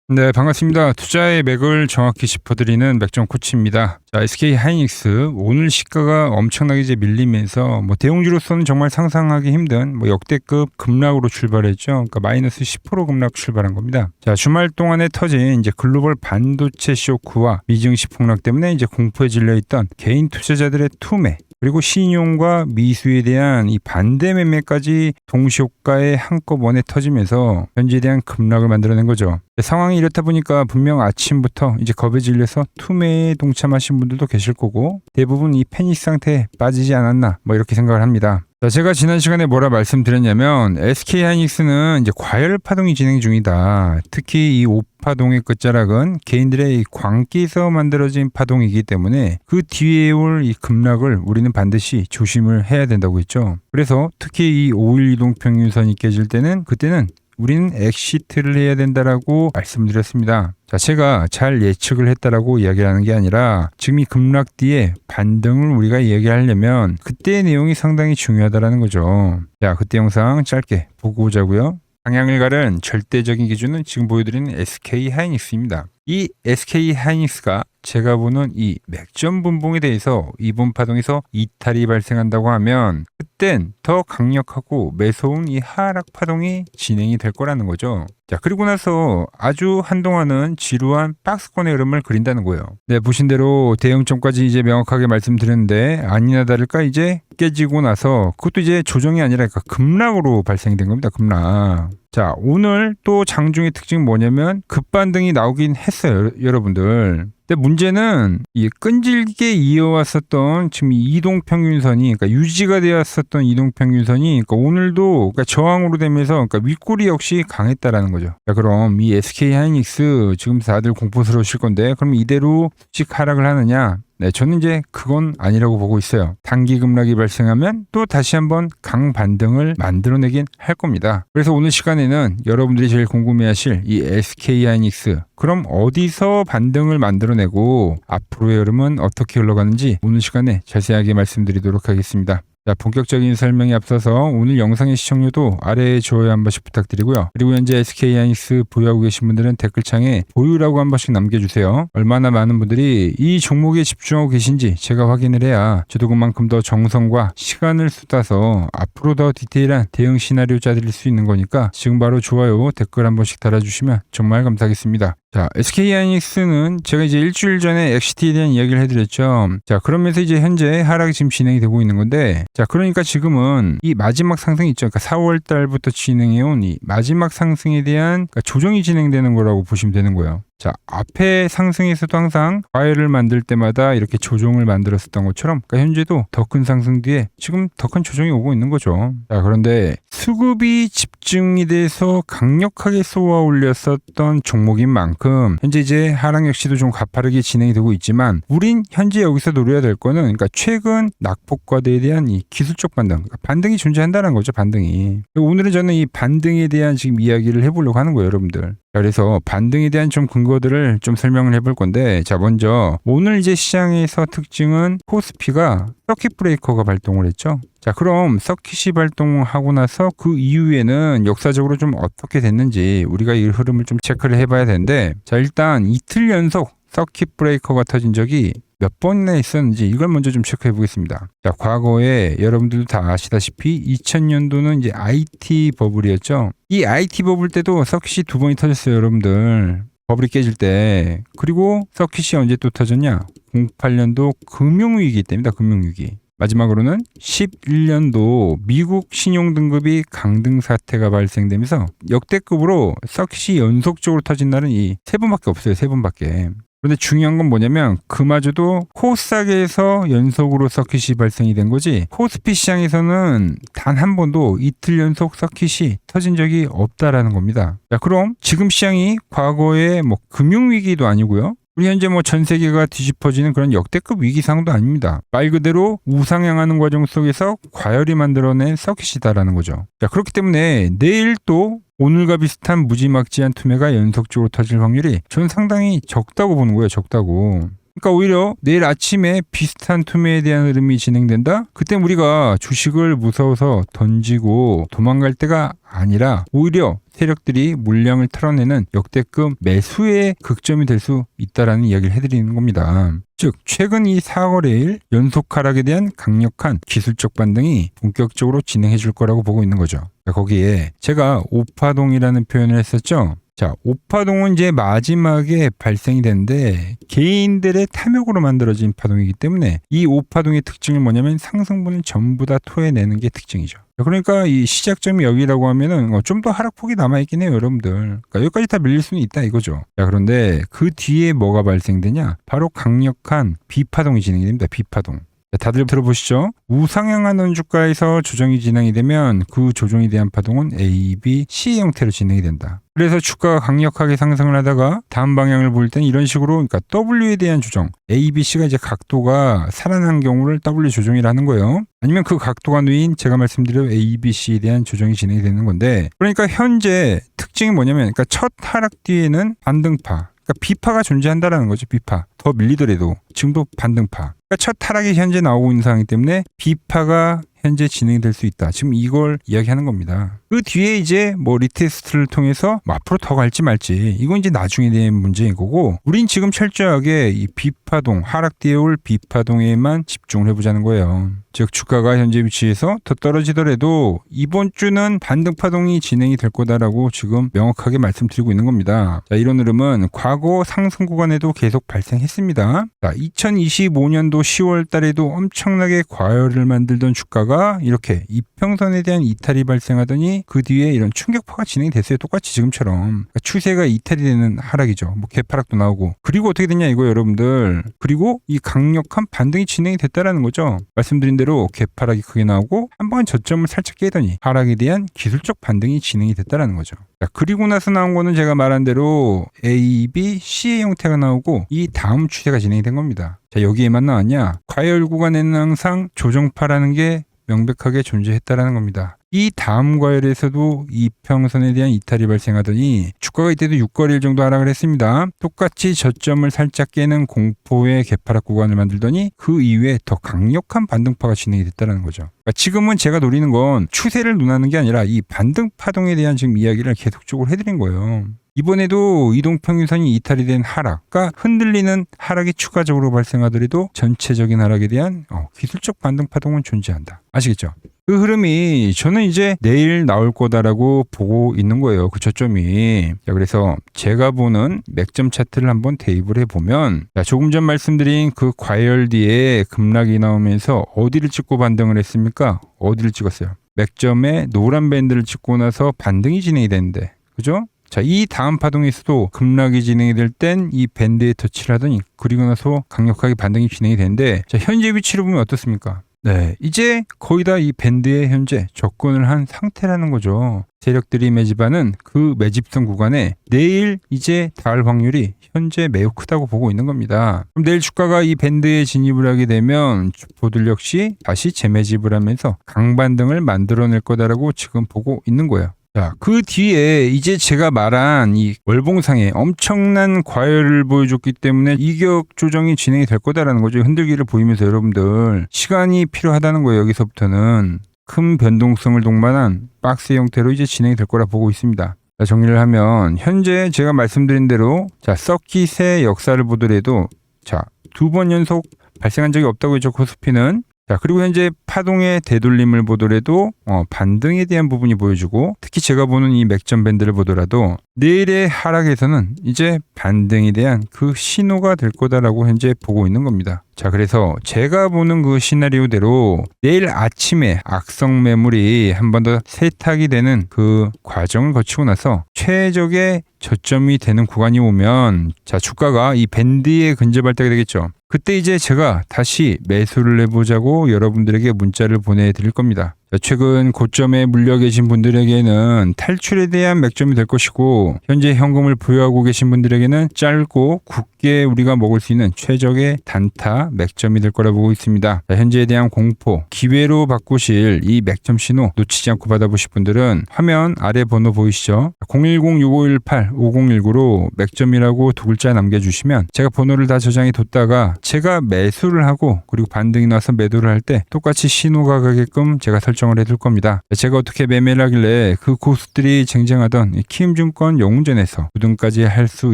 네, 반갑습니다. 투자의 맥을 정확히 짚어드리는 맥정 코치입니다. 자, SK 하이닉스 오늘 시가가 엄청나게 이제 밀리면서 대형주로서는 정말 상상하기 힘든 역대급 급락으로 출발했죠. 그러니까 마이너스 10% 급락 출발한 겁니다. 자, 주말 동안에 터진 이제 글로벌 반도체 쇼크와 미증시 폭락 때문에 이제 공포에 질려 있던 개인 투자자들의 투매, 그리고 신용과 미수에 대한 이 반대 매매까지 동시효과에 한꺼번에 터지면서 현지에 대한 급락을 만들어낸 거죠. 상황이 이렇다 보니까 분명 아침부터 이제 겁에 질려서 투매에 동참하신 분들도 계실 거고, 대부분 이 패닉 상태에 빠지지 않았나 이렇게 생각을 합니다. 자, 제가 지난 시간에 뭐라 말씀드렸냐면 SK 하이닉스는 이제 과열 파동이 진행 중이다. 특히 이 5파동의 끝자락은 개인들의 이 광기에서 만들어진 파동이기 때문에 그 뒤에 올 이 급락을 우리는 반드시 조심을 해야 된다고 했죠. 그래서 특히 이 5일 이동평균선이 깨질 때는 그때는 우리는 엑시트를 해야 된다라고 말씀드렸습니다. 자, 제가 잘 예측을 했다라고 이야기하는 게 아니라 지금 이 급락 뒤에 반등을 우리가 이야기하려면 그때의 내용이 상당히 중요하다라는 거죠. 자, 그때 영상 짧게 보고 오자고요. 방향을 가른 절대적인 기준은 지금 보여드리는 SK 하이닉스입니다. 이 SK 하이닉스가 제가 보는 이 맥점 분봉에 대해서 이번 파동에서 이탈이 발생한다고 하면 그땐 더 강력하고 매서운 이 하락 파동이 진행이 될 거라는 거죠. 자, 그리고 나서 아주 한동안은 지루한 박스권의 흐름을 그린다는 거예요. 네, 보신 대로 대응점까지 이제 명확하게 말씀드렸는데 아니나 다를까 이제 깨지고 나서 그것도 이제 조정이 아니라 급락으로 발생된 겁니다. 급락. 자, 오늘 또 장중의 특징이 뭐냐면 급반등이 나오긴 했어요, 여러분들. 근데 문제는 이 끈질기게 이어왔었던 지금 이 이동평균선이, 그러니까 유지가 되었었던 이동평균선이, 그러니까 오늘도 저항으로 되면서 윗골이 역시 강했다라는 거죠. 자, 그럼 이 SK 하이닉스 지금 다들 공포스러우실 건데, 그럼 이대로 수직 하락을 하느냐? 네, 저는 이제 그건 아니라고 보고 있어요. 단기 급락이 발생하면 또 다시 한번 강반등을 만들어내긴 할 겁니다. 그래서 오늘 시간에는 여러분들이 제일 궁금해하실 이 SK 하이닉스, 그럼 어디서 반등을 만들어내고 앞으로의 흐름은 어떻게 흘러가는지 오늘 시간에 자세하게 말씀드리도록 하겠습니다. 자, 본격적인 설명에 앞서서 오늘 영상의 시청료도 아래에 좋아요 한 번씩 부탁드리고요. 그리고 현재 SK 하이닉스 보유하고 계신 분들은 댓글창에 보유라고 한 번씩 남겨주세요. 얼마나 많은 분들이 이 종목에 집중하고 계신지 제가 확인을 해야 저도 그만큼 더 정성과 시간을 쏟아서 앞으로 더 디테일한 대응 시나리오 짜드릴 수 있는 거니까 지금 바로 좋아요, 댓글 한 번씩 달아주시면 정말 감사하겠습니다. 자, SK 하이닉스는 제가 이제 일주일 전에 엑시트에 대한 이야기를 해드렸죠. 자, 그러면서 이제 현재 하락이 지금 진행이 되고 있는 건데, 자, 그러니까 지금은 이 마지막 상승이 있죠. 그러니까 4월 달부터 진행해온 이 마지막 상승에 대한 조정이 진행되는 거라고 보시면 되는 거예요. 자, 앞에 상승에서도 항상 과열을 만들 때마다 이렇게 조정을 만들었었던 것처럼 현재도 더 큰 상승 뒤에 지금 더 큰 조정이 오고 있는 거죠. 자, 그런데 수급이 집중이 돼서 강력하게 쏘아 올렸었던 종목인 만큼 현재 이제 하락 역시도 좀 가파르게 진행이 되고 있지만 우린 현재 여기서 노려야 될 거는 그러니까 최근 낙폭과대에 대한 이 기술적 반등, 그러니까 반등이 존재한다는 거죠. 반등이. 오늘은 저는 이 반등에 대한 지금 이야기를 해보려고 하는 거예요, 여러분들. 그래서 반등에 대한 좀 근거들을 좀 설명을 해볼 건데, 자, 먼저 오늘 이제 시장에서 특징은 코스피가 서킷 브레이커가 발동을 했죠. 자, 그럼 서킷이 발동하고 나서 그 이후에는 역사적으로 좀 어떻게 됐는지 우리가 이 흐름을 좀 체크를 해봐야 되는데, 자, 일단 이틀 연속 서킷 브레이커가 터진 적이 몇 번이나 있었는지 이걸 먼저 좀 체크해 보겠습니다. 자, 과거에 여러분들도 다 아시다시피 2000년도는 이제 IT 버블이었죠. 이 IT 버블 때도 서킷이 2번이 터졌어요, 여러분들. 버블이 깨질 때. 그리고 서킷이 언제 또 터졌냐? 08년도 금융위기 때입니다. 금융위기. 마지막으로는 11년도 미국 신용등급이 강등 사태가 발생되면서 역대급으로 서킷이 연속적으로 터진 날은 이 3번밖에 없어요. 3번밖에. 그런데 중요한 건 뭐냐면 그마저도 코스닥에서 연속으로 서킷이 발생이 된 거지 코스피 시장에서는 단 한 번도 이틀 연속 서킷이 터진 적이 없다라는 겁니다. 자, 그럼 지금 시장이 과거에 금융위기도 아니고요. 우리 현재 전 세계가 뒤집어지는 그런 역대급 위기 상황도 아닙니다. 말 그대로 우상향하는 과정 속에서 과열이 만들어낸 서킷이다라는 거죠. 자, 그렇기 때문에 내일 또 오늘과 비슷한 무지막지한 투매가 연속적으로 터질 확률이 저는 상당히 적다고 보는 거예요. 적다고. 그러니까 오히려 내일 아침에 비슷한 투매에 대한 흐름이 진행된다? 그때 우리가 주식을 무서워서 던지고 도망갈 때가 아니라 오히려 세력들이 물량을 털어내는 역대급 매수의 극점이 될 수 있다라는 이야기를 해드리는 겁니다. 즉 최근 이 4거래일 연속 하락에 대한 강력한 기술적 반등이 본격적으로 진행해 줄 거라고 보고 있는 거죠. 거기에 제가 오파동이라는 표현을 했었죠. 자, 오파동은 이제 마지막에 발생이 되는데 개인들의 탐욕으로 만들어진 파동이기 때문에 이 오파동의 특징은 뭐냐면 상승분을 전부 다 토해내는 게 특징이죠. 그러니까 이 시작점이 여기라고 하면은 좀 더 하락폭이 남아있긴 해요, 여러분들. 그러니까 여기까지 다 밀릴 수는 있다 이거죠. 자, 그런데 그 뒤에 뭐가 발생되냐? 바로 강력한 비파동이 진행이 됩니다. 비파동. 다들 들어보시죠. 우상향한 원주가에서 조정이 진행이 되면 그 조정에 대한 파동은 A, B, C 형태로 진행이 된다. 그래서 주가가 강력하게 상승을 하다가 다음 방향을 볼 때는 이런 식으로 그러니까 W에 대한 조정, A, B, C가 이제 각도가 살아난 경우를 W 조정이라 하는 거예요. 아니면 그 각도가 누인 제가 말씀드린 A, B, C에 대한 조정이 진행이 되는 건데 그러니까 현재 특징이 뭐냐면 그러니까 첫 하락 뒤에는 반등파, 그러니까 비파가 존재한다라는 거죠. 비파. 더 밀리더라도 지금도 반등파. 그러니까 첫 하락이 현재 나오고 있는 상황이기 때문에 비파가 현재 진행이 될 수 있다. 지금 이걸 이야기하는 겁니다. 그 뒤에 이제 뭐 리테스트를 통해서 뭐 앞으로 더 갈지 말지 이건 이제 나중에 대한 문제인 거고 우린 지금 철저하게 이 비파동 하락 뒤에 올 비파동에만 집중을 해보자는 거예요. 즉 주가가 현재 위치에서 더 떨어지더라도 이번 주는 반등파동이 진행이 될 거다라고 지금 명확하게 말씀드리고 있는 겁니다. 자, 이런 흐름은 과거 상승 구간에도 계속 발생했습니다. 자, 2025년도 10월 달에도 엄청나게 과열을 만들던 주가가 이렇게 이평선에 대한 이탈이 발생하더니 그 뒤에 이런 충격파가 진행이 됐어요. 똑같이 지금처럼. 그러니까 추세가 이탈이 되는 하락이죠. 뭐 개파락도 나오고. 그리고 어떻게 됐냐 이거 여러분들. 그리고 이 강력한 반등이 진행이 됐다라는 거죠. 말씀드린 대로 개파락이 크게 나오고 한번 저점을 살짝 깨더니 하락에 대한 기술적 반등이 진행이 됐다라는 거죠. 자, 그리고 나서 나온 거는 제가 말한 대로 A, B, C의 형태가 나오고 이 다음 추세가 진행이 된 겁니다. 자, 여기에만 나왔냐? 과열 구간에는 항상 조정파라는 게 명백하게 존재했다라는 겁니다. 이 다음 과열에서도 이평선에 대한 이탈이 발생하더니 주가가 이때도 6거래일 정도 하락을 했습니다. 똑같이 저점을 살짝 깨는 공포의 개파락 구간을 만들더니 그 이후에 더 강력한 반등파가 진행이 됐다는 거죠. 그러니까 지금은 제가 노리는 건 추세를 논하는 게 아니라 이 반등파동에 대한 지금 이야기를 계속적으로 해드린 거예요. 이번에도 이동평균선이 이탈이 된 하락, 그러니까 흔들리는 하락이 추가적으로 발생하더라도 전체적인 하락에 대한 기술적 반등파동은 존재한다. 아시겠죠? 그 흐름이 저는 이제 내일 나올 거다라고 보고 있는 거예요. 그 저점이. 자, 그래서 제가 보는 맥점 차트를 한번 대입을 해보면 조금 전 말씀드린 그 과열 뒤에 급락이 나오면서 어디를 찍고 반등을 했습니까? 어디를 찍었어요? 맥점에 노란 밴드를 찍고 나서 반등이 진행이 되는데 그죠? 자, 이 다음 파동에서도 급락이 진행이 될 땐 이 밴드에 터치를 하더니 그리고 나서 강력하게 반등이 진행이 되는데 자, 현재 위치를 보면 어떻습니까? 네, 이제 거의 다 이 밴드에 현재 접근을 한 상태라는 거죠. 세력들이 매집하는 그 매집선 구간에 내일 이제 닿을 확률이 현재 매우 크다고 보고 있는 겁니다. 그럼 내일 주가가 이 밴드에 진입을 하게 되면 주포들 역시 다시 재매집을 하면서 강반등을 만들어낼 거다라고 지금 보고 있는 거예요. 자, 그 뒤에 이제 제가 말한 이 월봉상에 엄청난 과열을 보여줬기 때문에 이격 조정이 진행이 될 거다라는 거죠. 흔들기를 보이면서 여러분들 시간이 필요하다는 거예요. 여기서부터는 큰 변동성을 동반한 박스 형태로 이제 진행이 될 거라 보고 있습니다. 자, 정리를 하면 현재 제가 말씀드린 대로 자, 서킷의 역사를 보더라도 자, 2번 연속 발생한 적이 없다고 했죠. 코스피는. 자, 그리고 현재 파동의 되돌림을 보더라도 반등에 대한 부분이 보여주고 특히 제가 보는 이 맥점 밴드를 보더라도 내일의 하락에서는 이제 반등에 대한 그 신호가 될 거다라고 현재 보고 있는 겁니다. 자, 그래서 제가 보는 그 시나리오대로 내일 아침에 악성 매물이 한 번 더 세탁이 되는 그 과정을 거치고 나서 최적의 저점이 되는 구간이 오면 자, 주가가 이 밴드에 근접할 때가 되겠죠. 그때 이제 제가 다시 매수를 해보자고 여러분들에게 문자를 보내드릴 겁니다. 최근 고점에 물려 계신 분들에게는 탈출에 대한 맥점이 될 것이고, 현재 현금을 보유하고 계신 분들에게는 짧고 굳게 우리가 먹을 수 있는 최적의 단타 맥점이 될 거라 보고 있습니다. 현재에 대한 공포, 기회로 바꾸실 이 맥점 신호 놓치지 않고 받아보실 분들은 화면 아래 번호 보이시죠? 010-6518-5019로 맥점이라고 두 글자 남겨주시면 제가 번호를 다 저장해 뒀다가 제가 매수를 하고 그리고 반등이 나서 매도를 할 때 똑같이 신호가 가게끔 제가 설정을 해둘 겁니다. 제가 어떻게 매매를 하길래 그 고수들이 쟁쟁하던 키움증권 영웅전에서 우등까지 할 수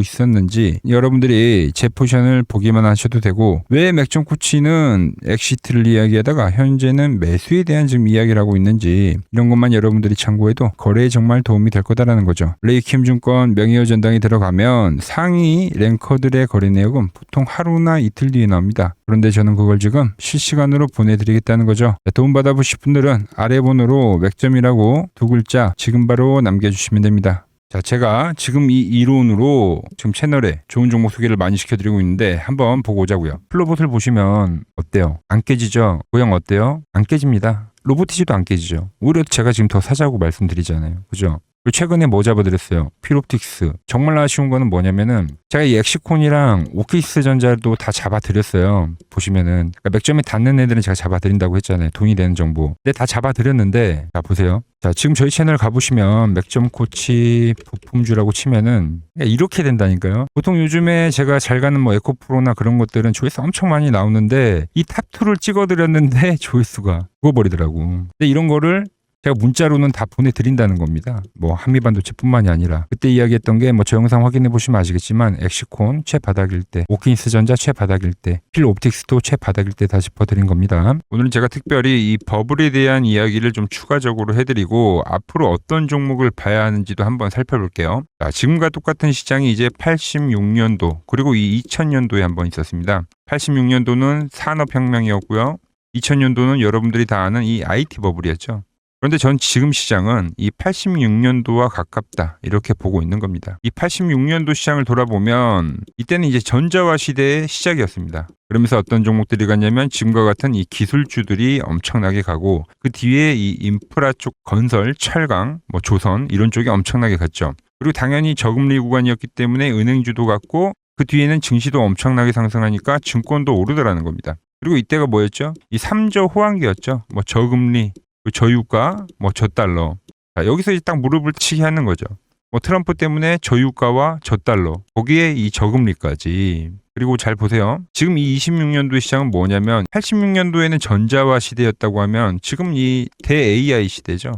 있었는지 여러분들이 제 포션을 보기만 하셔도 되고, 왜 맥점 코치는 엑시트를 이야기하다가 현재는 매수에 대한 지금 이야기를 하고 있는지 이런 것만 여러분들이 참고해도 거래에 정말 도움이 될 거다라는 거죠. 키움증권 명예의 전당에 들어가면 상위 랭커들의 거래 내역은 보통 하루나 이틀 뒤에 나옵니다. 그런데 저는 그걸 지금 실시간으로 보내드리겠다는 거죠. 도움받아 보실 분들은 아래 번호로 맥점이라고 두 글자 지금 바로 남겨주시면 됩니다. 자, 제가 지금 이 이론으로 지금 채널에 좋은 종목 소개를 많이 시켜드리고 있는데 한번 보고 오자고요. 플로봇을 보시면 어때요? 안 깨지죠? 모양 어때요? 안 깨집니다. 로보티지도 안 깨지죠. 오히려 제가 지금 더 사자고 말씀드리잖아요. 그죠? 최근에 뭐 잡아드렸어요? 필옵틱스. 정말 아쉬운 거는 뭐냐면은 제가 이 엑시콘이랑 오키스 전자도 다 잡아드렸어요. 보시면은 그러니까 맥점에 닿는 애들은 제가 잡아드린다고 했잖아요. 돈이 되는 정보. 근데 다 잡아드렸는데 자 보세요. 자 지금 저희 채널 가보시면 맥점 코치 부품주라고 치면은 이렇게 된다니까요. 보통 요즘에 제가 잘 가는 뭐 에코프로나 그런 것들은 조회수 엄청 많이 나오는데 이 탑2를 찍어드렸는데 조회수가 죽어버리더라고. 근데 이런 거를 제가 문자로는 다 보내드린다는 겁니다. 뭐 한미반도체뿐만이 아니라 그때 이야기했던 게 뭐 저 영상 확인해 보시면 아시겠지만 엑시콘 최바닥일 때, 오킨스 전자 최바닥일 때, 필옵틱스도 최바닥일 때 다 짚어드린 겁니다. 오늘은 제가 특별히 이 버블에 대한 이야기를 좀 추가적으로 해드리고 앞으로 어떤 종목을 봐야 하는지도 한번 살펴볼게요. 자, 지금과 똑같은 시장이 이제 86년도 그리고 이 2000년도에 한번 있었습니다. 86년도는 산업혁명이었고요. 2000년도는 여러분들이 다 아는 이 IT 버블이었죠. 그런데 전 지금 시장은 이 86년도와 가깝다 이렇게 보고 있는 겁니다. 이 86년도 시장을 돌아보면 이때는 이제 전자화 시대의 시작이었습니다. 그러면서 어떤 종목들이 갔냐면 지금과 같은 이 기술주들이 엄청나게 가고 그 뒤에 이 인프라 쪽 건설, 철강, 뭐 조선 이런 쪽이 엄청나게 갔죠. 그리고 당연히 저금리 구간이었기 때문에 은행주도 갔고 그 뒤에는 증시도 엄청나게 상승하니까 증권도 오르더라는 겁니다. 그리고 이때가 뭐였죠? 이 3저 호황기였죠. 뭐 저금리, 저유가, 뭐 저달러. 자, 여기서 이제 딱 무릎을 치게 하는 거죠. 뭐 트럼프 때문에 저유가와 저달러, 거기에 이 저금리까지. 그리고 잘 보세요. 지금 이 26년도 시장은 뭐냐면 86년도에는 전자화 시대였다고 하면 지금 이 대 AI 시대죠.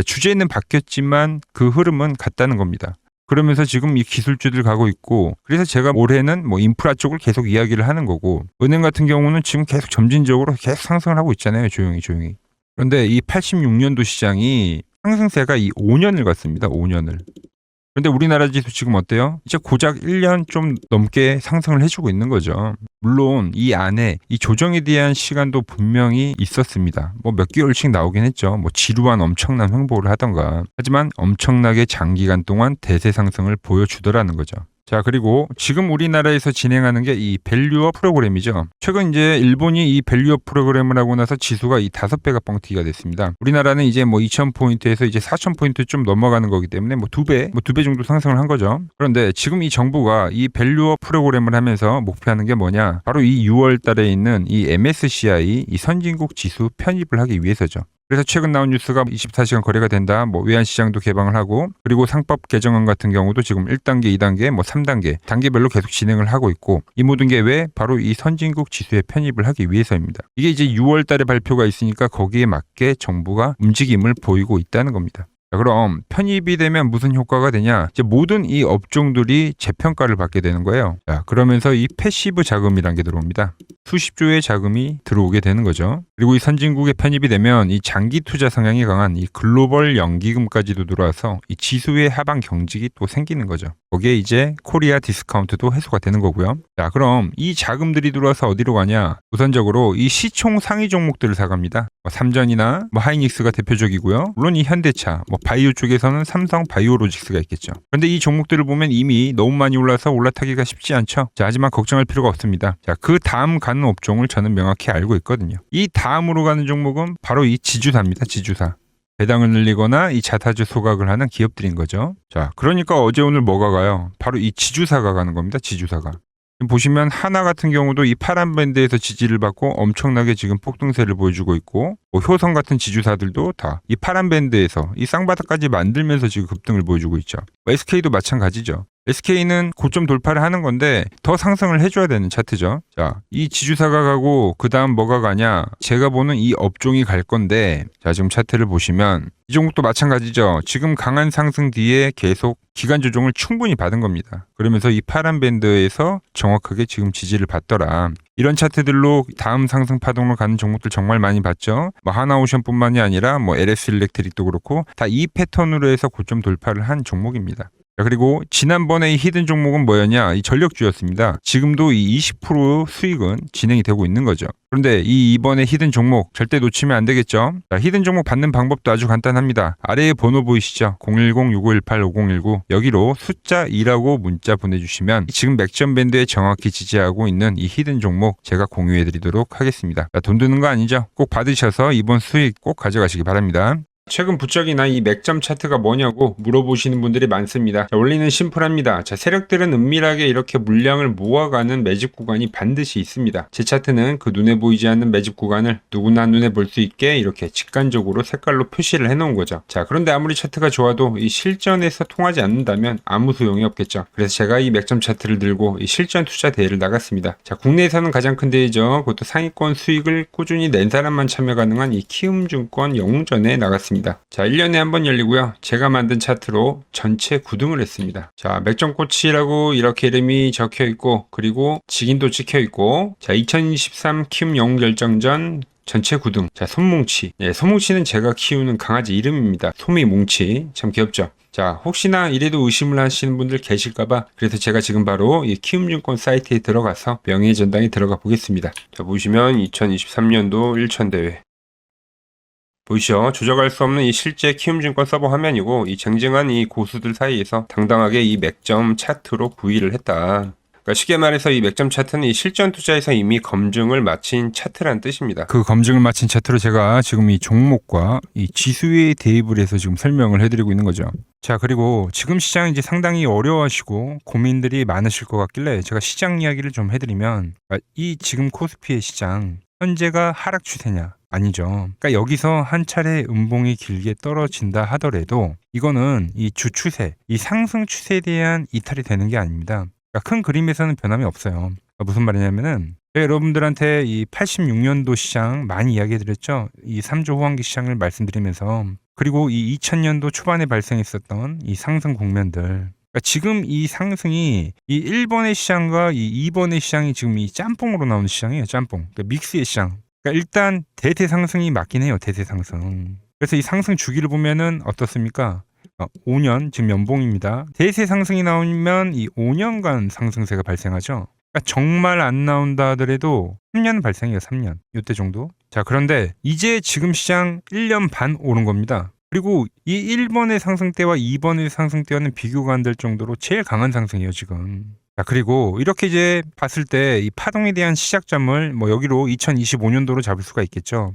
주제는 바뀌었지만 그 흐름은 같다는 겁니다. 그러면서 지금 이 기술주들 가고 있고, 그래서 제가 올해는 뭐 인프라 쪽을 계속 이야기를 하는 거고, 은행 같은 경우는 지금 계속 점진적으로 계속 상승을 하고 있잖아요. 조용히. 그런데 이 86년도 시장이 상승세가 이 5년을 갔습니다. 5년을. 그런데 우리나라 지수 지금 어때요? 이제 고작 1년 좀 넘게 상승을 해주고 있는 거죠. 물론 이 안에 이 조정에 대한 시간도 분명히 있었습니다. 뭐 몇 개월씩 나오긴 했죠. 뭐 지루한 엄청난 횡보를 하던가. 하지만 엄청나게 장기간 동안 대세 상승을 보여주더라는 거죠. 자, 그리고 지금 우리나라에서 진행하는 게 이 밸류업 프로그램이죠. 최근 이제 일본이 이 밸류업 프로그램을 하고 나서 지수가 이 5배가 뻥튀기가 됐습니다. 우리나라는 이제 뭐 2000포인트에서 이제 4000포인트 좀 넘어가는 거기 때문에 뭐 2배 정도 상승을 한 거죠. 그런데 지금 이 정부가 이 밸류업 프로그램을 하면서 목표하는 게 뭐냐? 바로 이 6월 달에 있는 이 MSCI 이 선진국 지수 편입을 하기 위해서죠. 그래서 최근 나온 뉴스가 24시간 거래가 된다. 뭐 외환시장도 개방을 하고, 그리고 상법 개정안 같은 경우도 지금 1단계, 2단계, 뭐 3단계, 단계별로 계속 진행을 하고 있고, 이 모든 게 왜? 바로 이 선진국 지수에 편입을 하기 위해서입니다. 이게 이제 6월 달에 발표가 있으니까 거기에 맞게 정부가 움직임을 보이고 있다는 겁니다. 자, 그럼 편입이 되면 무슨 효과가 되냐? 이제 모든 이 업종들이 재평가를 받게 되는 거예요. 자, 그러면서 이 패시브 자금이라는 게 들어옵니다. 수십조의 자금이 들어오게 되는 거죠. 그리고 이 선진국에 편입이 되면 이 장기 투자 성향이 강한 이 글로벌 연기금까지도 들어와서 이 지수의 하방 경직이 또 생기는 거죠. 거기에 이제 코리아 디스카운트도 해소가 되는 거고요. 자, 그럼 이 자금들이 들어와서 어디로 가냐? 우선적으로 이 시총 상위 종목들을 사갑니다. 뭐 삼전이나 뭐 하이닉스가 대표적이고요. 물론 이 현대차, 뭐 바이오 쪽에서는 삼성 바이오로직스가 있겠죠. 그런데 이 종목들을 보면 이미 너무 많이 올라서 올라타기가 쉽지 않죠. 자, 하지만 걱정할 필요가 없습니다. 자, 그 다음 가는 업종을 저는 명확히 알고 있거든요. 이 다음으로 가는 종목은 바로 이 지주사입니다. 지주사. 배당을 늘리거나 이 자사주 소각을 하는 기업들인 거죠. 자, 그러니까 어제 오늘 뭐가 가요? 바로 이 지주사가 가는 겁니다. 지주사가. 보시면 하나 같은 경우도 이 파란 밴드에서 지지를 받고 엄청나게 지금 폭등세를 보여주고 있고, 효성 같은 지주사들도 다 이 파란 밴드에서 이 쌍바닥까지 만들면서 지금 급등을 보여주고 있죠. SK도 마찬가지죠. SK는 고점 돌파를 하는 건데 더 상승을 해줘야 되는 차트죠. 자, 이 지주사가 가고 그 다음 뭐가 가냐? 제가 보는 이 업종이 갈 건데, 자, 지금 차트를 보시면 이 종목도 마찬가지죠. 지금 강한 상승 뒤에 계속 기간 조정을 충분히 받은 겁니다. 그러면서 이 파란 밴드에서 정확하게 지금 지지를 받더라. 이런 차트들로 다음 상승 파동으로 가는 종목들 정말 많이 봤죠. 뭐 하나오션뿐만이 아니라 뭐 LS 일렉트릭도 그렇고 다 이 패턴으로 해서 고점 돌파를 한 종목입니다. 그리고 지난번에 이 히든 종목은 뭐였냐? 이 전력주였습니다. 지금도 이 20% 수익은 진행이 되고 있는 거죠. 그런데 이번에 히든 종목 절대 놓치면 안 되겠죠? 자, 히든 종목 받는 방법도 아주 간단합니다. 아래에 번호 보이시죠? 010-6518-5019 여기로 숫자 2라고 문자 보내주시면 지금 맥점 밴드에 정확히 지지하고 있는 이 히든 종목 제가 공유해드리도록 하겠습니다. 자, 돈 드는 거 아니죠? 꼭 받으셔서 이번 수익 꼭 가져가시기 바랍니다. 최근 부쩍이나 이 맥점 차트가 뭐냐고 물어보시는 분들이 많습니다. 자, 원리는 심플합니다. 자, 세력들은 은밀하게 이렇게 물량을 모아가는 매집 구간이 반드시 있습니다. 제 차트는 그 눈에 보이지 않는 매집 구간을 누구나 눈에 볼 수 있게 이렇게 직관적으로 색깔로 표시를 해놓은 거죠. 자, 그런데 아무리 차트가 좋아도 이 실전에서 통하지 않는다면 아무 소용이 없겠죠. 그래서 제가 이 맥점 차트를 들고 이 실전 투자 대회를 나갔습니다. 자, 국내에서는 가장 큰 대회죠. 그것도 상위권 수익을 꾸준히 낸 사람만 참여 가능한 이 키움증권 영웅전에 나갔습니다. 자, 1년에 한 번 열리고요. 제가 만든 차트로 전체 9등을 했습니다. 자, 맥점코치라고 이렇게 이름이 적혀 있고, 그리고 직인도 찍혀 있고, 자, 2023 키움 영웅 결정전 전체 9등. 자, 솜뭉치. 예, 솜뭉치는 제가 키우는 강아지 이름입니다. 솜이뭉치. 참 귀엽죠? 자, 혹시나 이래도 의심을 하시는 분들 계실까봐 그래서 제가 지금 바로 이 키움증권 사이트에 들어가서 명예의 전당에 들어가 보겠습니다. 자, 보시면 2023년도 1천대회. 보이시죠? 조작할 수 없는 이 실제 키움증권 서버 화면이고, 이 쟁쟁한 이 고수들 사이에서 당당하게 이 맥점 차트로 구의를 했다. 그러니까 쉽게 말해서 이 맥점 차트는 이 실전 투자에서 이미 검증을 마친 차트란 뜻입니다. 그 검증을 마친 차트로 제가 지금 이 종목과 이 지수에 대입을 해서 지금 설명을 해드리고 있는 거죠. 자, 그리고 지금 시장 이제 상당히 어려워하시고 고민들이 많으실 것 같길래 제가 시장 이야기를 좀 해드리면, 이 지금 코스피의 시장 현재가 하락 추세냐? 아니죠. 그러니까 여기서 한 차례 음봉이 길게 떨어진다 하더라도 이거는 이 주추세, 이 상승 추세에 대한 이탈이 되는 게 아닙니다. 그러니까 큰 그림에서는 변함이 없어요. 그러니까 무슨 말이냐면은 여러분들한테 이 86년도 시장 많이 이야기해드렸죠. 이 3조 호황기 시장을 말씀드리면서, 그리고 이 2000년도 초반에 발생했었던 이 상승 국면들. 그러니까 지금 이 상승이 이 1번의 시장과 이 2번의 시장이 지금 이 짬뽕으로 나오는 시장이에요. 짬뽕. 그러니까 믹스의 시장. 그러니까 일단 대세 상승이 맞긴 해요. 대세 상승. 그래서 이 상승 주기를 보면은 어떻습니까? 5년 지금 연봉입니다. 대세 상승이 나오면 이 5년간 상승세가 발생하죠. 그러니까 정말 안 나온다 하더라도 3년 발생해요. 3년. 이때 정도. 자, 그런데 이제 지금 시장 1년 반 오른 겁니다. 그리고 이 1번의 상승 때와 2번의 상승 때와는 비교가 안 될 정도로 제일 강한 상승이에요, 지금. 자, 그리고 이렇게 이제 봤을 때 이 파동에 대한 시작점을 뭐 여기로 2025년도로 잡을 수가 있겠죠.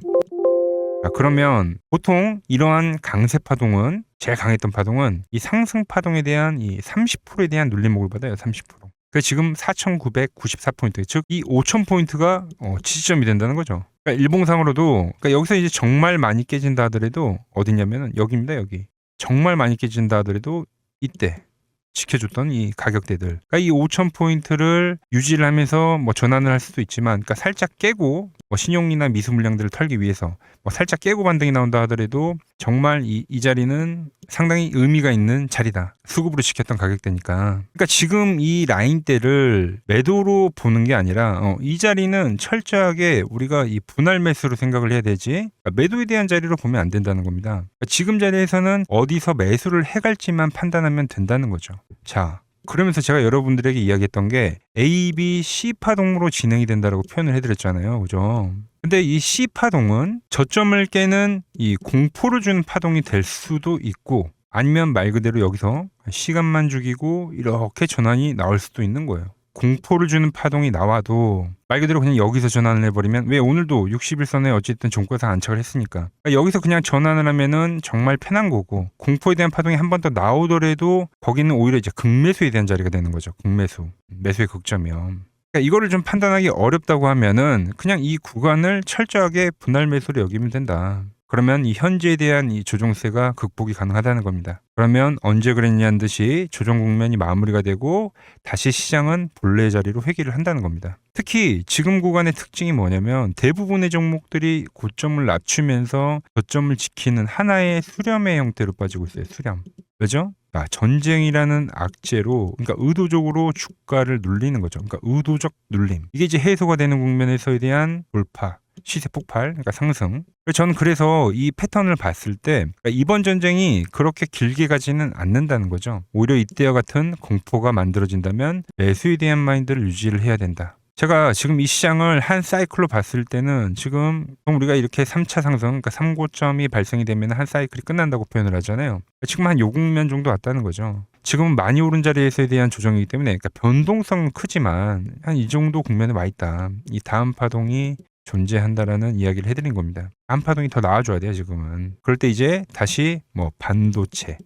자, 그러면 보통 이러한 강세 파동은, 제일 강했던 파동은 이 상승 파동에 대한 이 30%에 대한 눌림목을 받아요. 30%. 그래서 지금 4,994포인트, 즉 이 5,000포인트가 지지점이 된다는 거죠. 그러니까 일봉상으로도, 그러니까 여기서 이제 정말 많이 깨진다 하더라도 어디냐면은 여기입니다. 여기. 정말 많이 깨진다 하더라도 이때 지켜줬던 이 가격대들. 그러니까 이 5,000포인트를 유지를 하면서 뭐 전환을 할 수도 있지만, 그러니까 살짝 깨고 뭐 신용이나 미수 물량들을 털기 위해서 뭐 살짝 깨고 반등이 나온다 하더라도 정말 이 자리는 상당히 의미가 있는 자리다. 수급으로 지켰던 가격대니까. 그러니까 지금 이 라인대를 매도로 보는 게 아니라 이 자리는 철저하게 우리가 이 분할 매수로 생각을 해야 되지, 그러니까 매도에 대한 자리로 보면 안 된다는 겁니다. 그러니까 지금 자리에서는 어디서 매수를 해갈지만 판단하면 된다는 거죠. 자, 그러면서 제가 여러분들에게 이야기했던 게 A, B, C 파동으로 진행이 된다라고 표현을 해드렸잖아요. 그죠? 근데 이 C 파동은 저점을 깨는 이 공포를 주는 파동이 될 수도 있고, 아니면 말 그대로 여기서 시간만 죽이고 이렇게 전환이 나올 수도 있는 거예요. 공포를 주는 파동이 나와도 말 그대로 그냥 여기서 전환을 해버리면, 왜 오늘도 61선에 어쨌든 종가상 안착을 했으니까, 그러니까 여기서 그냥 전환을 하면은 정말 편한 거고, 공포에 대한 파동이 한 번 더 나오더라도 거기는 오히려 이제 극매수에 대한 자리가 되는 거죠. 극매수, 매수의 극점이요. 그러니까 이거를 좀 판단하기 어렵다고 하면은 그냥 이 구간을 철저하게 분할 매수로 여기면 된다. 그러면 이 현재에 대한 이 조정세가 극복이 가능하다는 겁니다. 그러면 언제 그랬냐는 듯이 조정 국면이 마무리가 되고 다시 시장은 본래 자리로 회귀를 한다는 겁니다. 특히 지금 구간의 특징이 뭐냐면 대부분의 종목들이 고점을 낮추면서 저점을 지키는 하나의 수렴의 형태로 빠지고 있어요. 수렴. 왜죠? 전쟁이라는 악재로, 그러니까 의도적으로 주가를 눌리는 거죠. 그러니까 의도적 눌림. 이게 이제 해소가 되는 국면에서에 대한 돌파. 시세 폭발, 그러니까 상승. 저는 그래서 이 패턴을 봤을 때 그러니까 이번 전쟁이 그렇게 길게 가지는 않는다는 거죠. 오히려 이때와 같은 공포가 만들어진다면 매수에 대한 마인드를 유지를 해야 된다. 제가 지금 이 시장을 한 사이클로 봤을 때는 지금 우리가 이렇게 3차 상승, 그러니까 3고점이 발생이 되면 한 사이클이 끝난다고 표현을 하잖아요. 지금 한 요 국면 정도 왔다는 거죠. 지금은 많이 오른 자리에서에 대한 조정이기 때문에, 그러니까 변동성은 크지만 한 이 정도 국면에 와 있다. 이 다음 파동이 존재한다라는 이야기를 해드린 겁니다. 다음 파동이 더 나와줘야 돼요, 지금은. 그럴 때 이제 다시 뭐 반도체,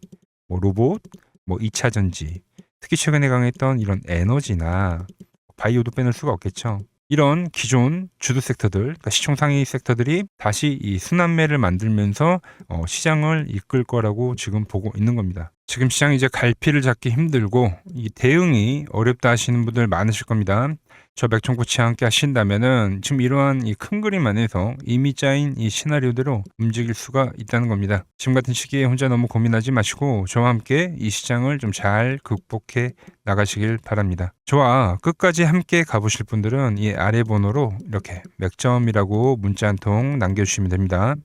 뭐 로봇, 뭐 2차 전지, 특히 최근에 강했던 이런 에너지나 바이오도 빼놓을 수가 없겠죠. 이런 기존 주도 섹터들, 그러니까 시총 상위 섹터들이 다시 이 순환매를 만들면서 시장을 이끌 거라고 지금 보고 있는 겁니다. 지금 시장이 이제 갈피를 잡기 힘들고 이 대응이 어렵다 하시는 분들 많으실 겁니다. 저 맥종코치와 함께 하신다면은 지금 이러한 이 큰 그림 안에서 이미 짜인 이 시나리오대로 움직일 수가 있다는 겁니다. 지금 같은 시기에 혼자 너무 고민하지 마시고 저와 함께 이 시장을 좀 잘 극복해 나가시길 바랍니다. 저와 끝까지 함께 가보실 분들은 이 아래 번호로 이렇게 맥점이라고 문자 한 통 남겨주시면 됩니다.